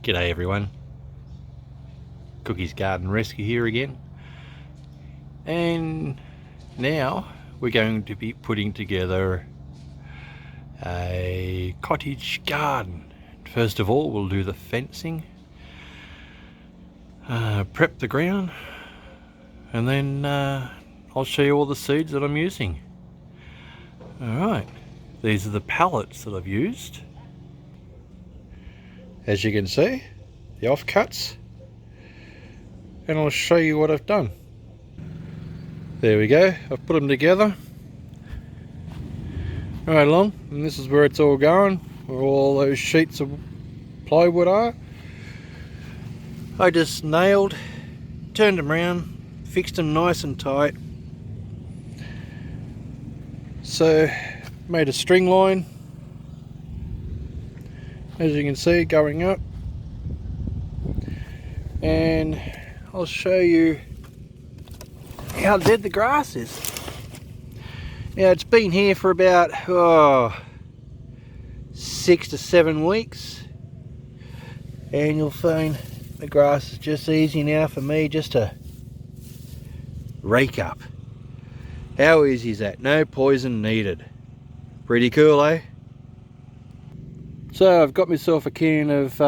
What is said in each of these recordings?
G'day everyone, Cottage Garden Rescue here again, and now we're going to be putting together a cottage garden. First of all, we'll do the fencing, prep the ground, and then I'll show you all the seeds that I'm using. Alright, these are the pallets that I've used. As you can see, the offcuts, and I'll show you what I've done. There we go, I've put them together right along, and this is where it's all going, where all those sheets of plywood are. I just nailed, turned them around, fixed them nice and tight. So made a string line, as you can see, going up, and I'll show you how dead the grass is. Now it's been here for about 6 to 7 weeks, and you'll find the grass is just easy now for me just to rake up. How easy is that? No poison needed. Pretty cool, eh? So I've got myself a can of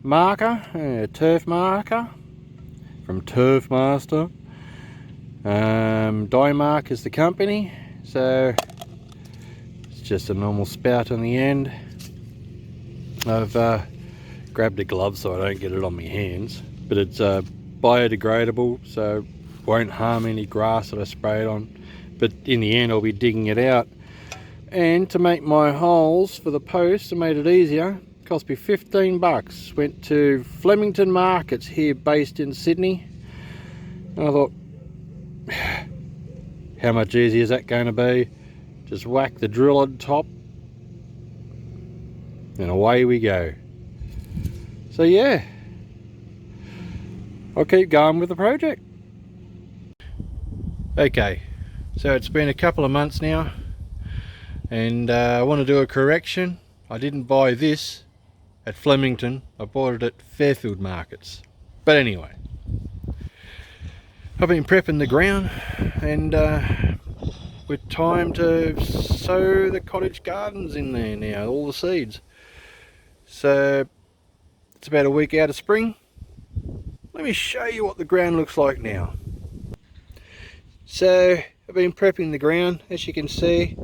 marker, a turf marker from Turf Master. Dymark is the company, so it's just a normal spout on the end. I've grabbed a glove so I don't get it on my hands, but it's biodegradable, so won't harm any grass that I spray it on. But in the end I'll be digging it out. And to make my holes for the posts, I made it easier. It cost me 15 bucks. Went to Flemington Markets here based in Sydney, and I thought, how much easier is that going to be? Just whack the drill on top and away we go. So yeah, I'll keep going with the project. Okay, so it's been a couple of months now, and I want to do a correction. I didn't buy this at Flemington, I bought it at Fairfield Markets. But anyway, I've been prepping the ground, and with time to sow the cottage gardens in there now, all the seeds. So it's about a week out of spring. Let me show you what the ground looks like now. So I've been prepping the ground, as you can see.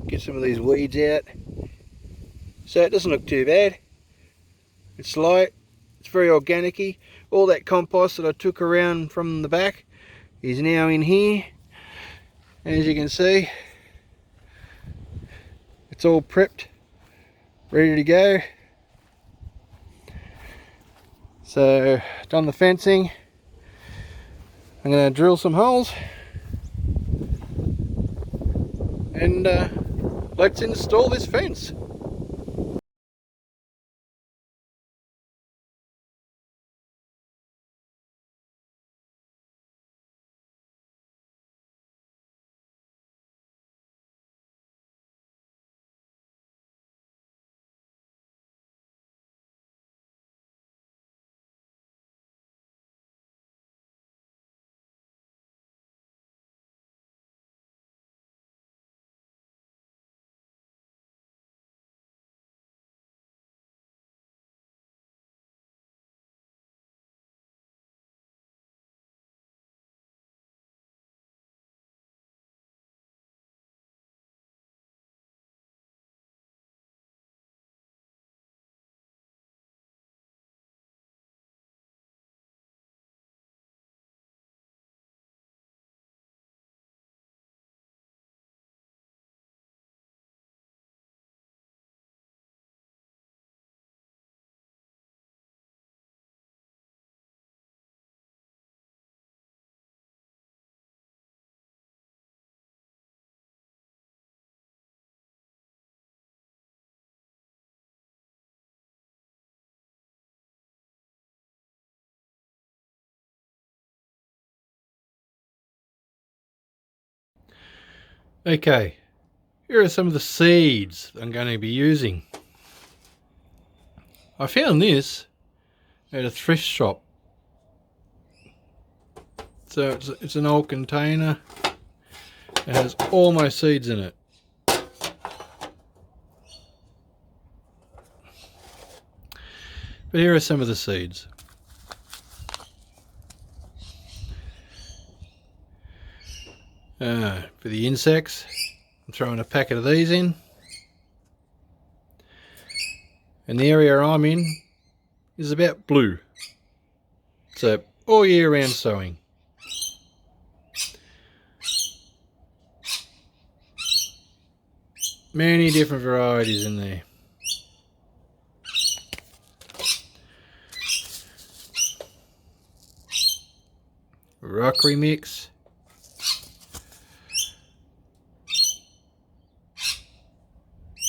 Get some of these weeds out. So it doesn't look too bad. It's light, it's very organic-y. All that compost that I took around from the back is now in here. And as you can see, it's all prepped, ready to go. So, done the fencing. I'm going to drill some holes, and let's install this fence. Okay, here are some of the seeds I'm going to be using. I found this at a thrift shop. So it's an old container. It has all my seeds in it. But here are some of the seeds. For the insects, I'm throwing a packet of these in. And the area I'm in is about blue. So all year round sowing. Many different varieties in there. Rockery mix.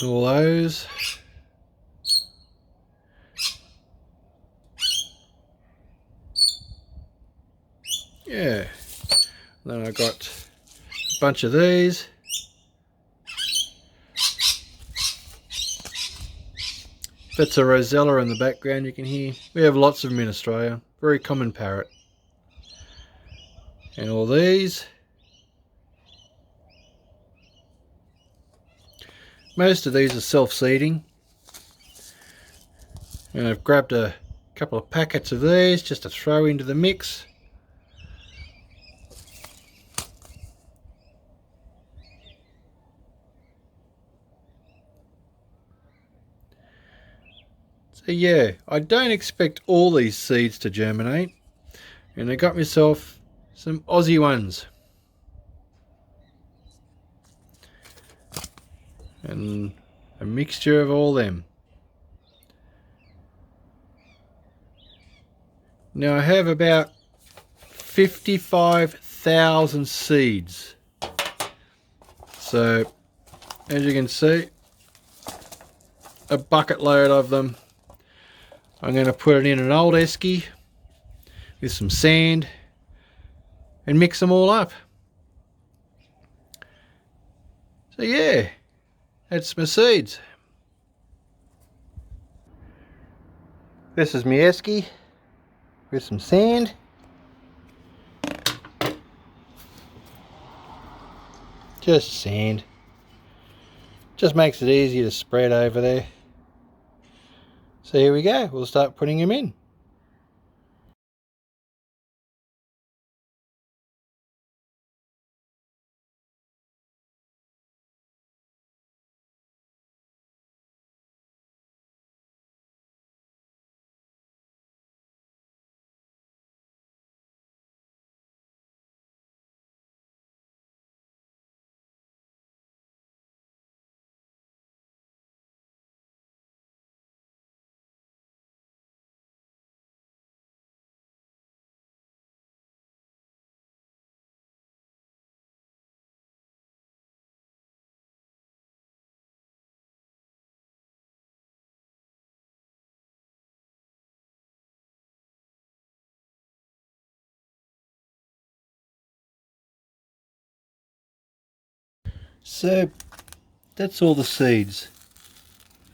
All those. Yeah. Then I got a bunch of these. That's a rosella in the background you can hear. We have lots of them in Australia. Very common parrot. And all these. Most of these are self-seeding. And I've grabbed a couple of packets of these just to throw into the mix. So yeah, I don't expect all these seeds to germinate, and I got myself some Aussie ones, and a mixture of all them. Now I have about 55,000 seeds, so as you can see, a bucket load of them. I'm going to put it in an old esky with some sand and mix them all up. So yeah, that's my seeds. This is my esky with some sand. Just sand. Just makes it easier to spread over there. So here we go, we'll start putting them in. So that's all the seeds.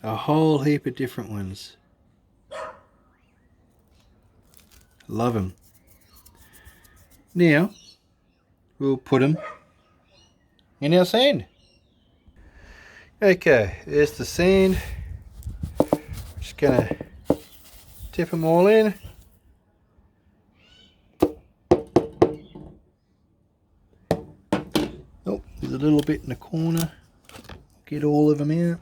A whole heap of different ones. Love them. Now we'll put them in our sand. Okay, there's the sand. Just gonna tip them all in. Oh, there's a little bit in the corner. Get all of them out.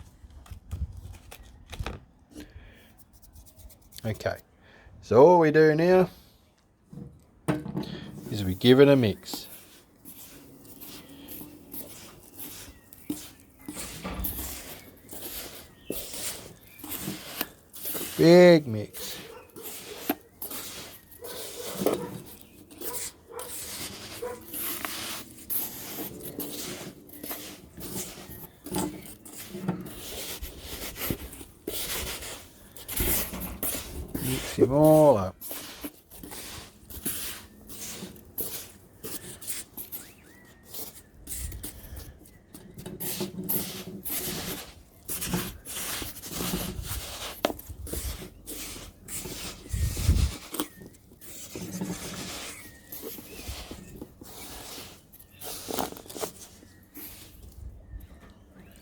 Okay, so all we do now is we give it a mix. Big mix. Mix them all up.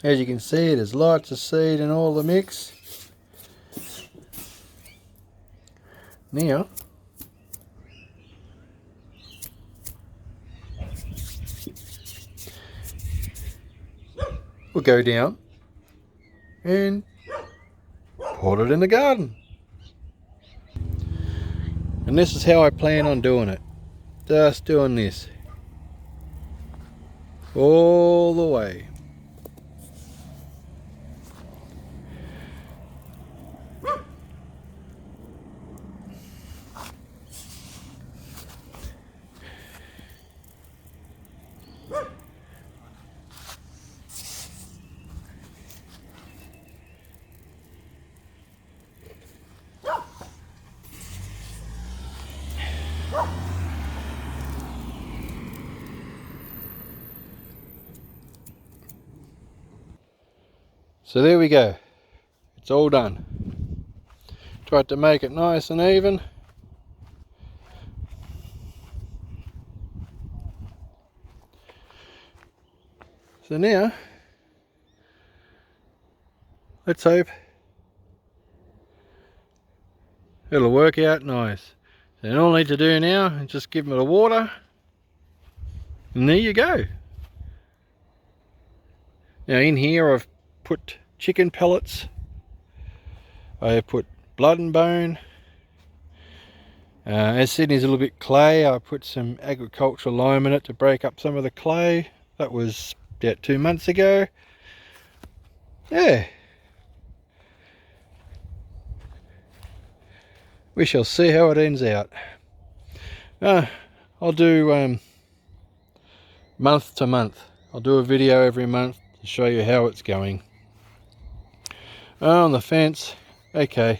As you can see, there's lots of seed in all the mix. Now, we'll go down and pot it in the garden. And this is how I plan on doing it. Just doing this all the way. So there we go, it's all done. Tried to make it nice and even. So now, let's hope it'll work out nice. So all I need to do now is just give them the water, and there you go. Now in here I've put chicken pellets, I have put blood and bone. As Sydney's a little bit clay, I put some agricultural lime in it to break up some of the clay. That was about 2 months ago. Yeah. We shall see how it ends out. I'll do month to month. I'll do a video every month to show you how it's going. On the fence, okay,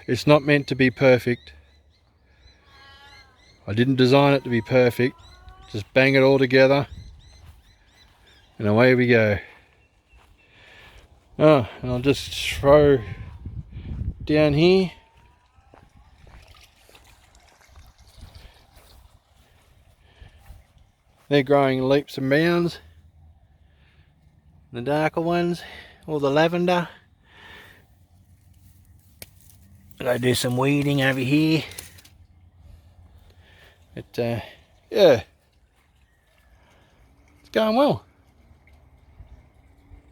it's not meant to be perfect. I didn't design it to be perfect. Just bang it all together and away we go. And I'll just throw down here. They're growing leaps and bounds. The darker ones, all the lavender. I'll do some weeding over here. But yeah, it's going well.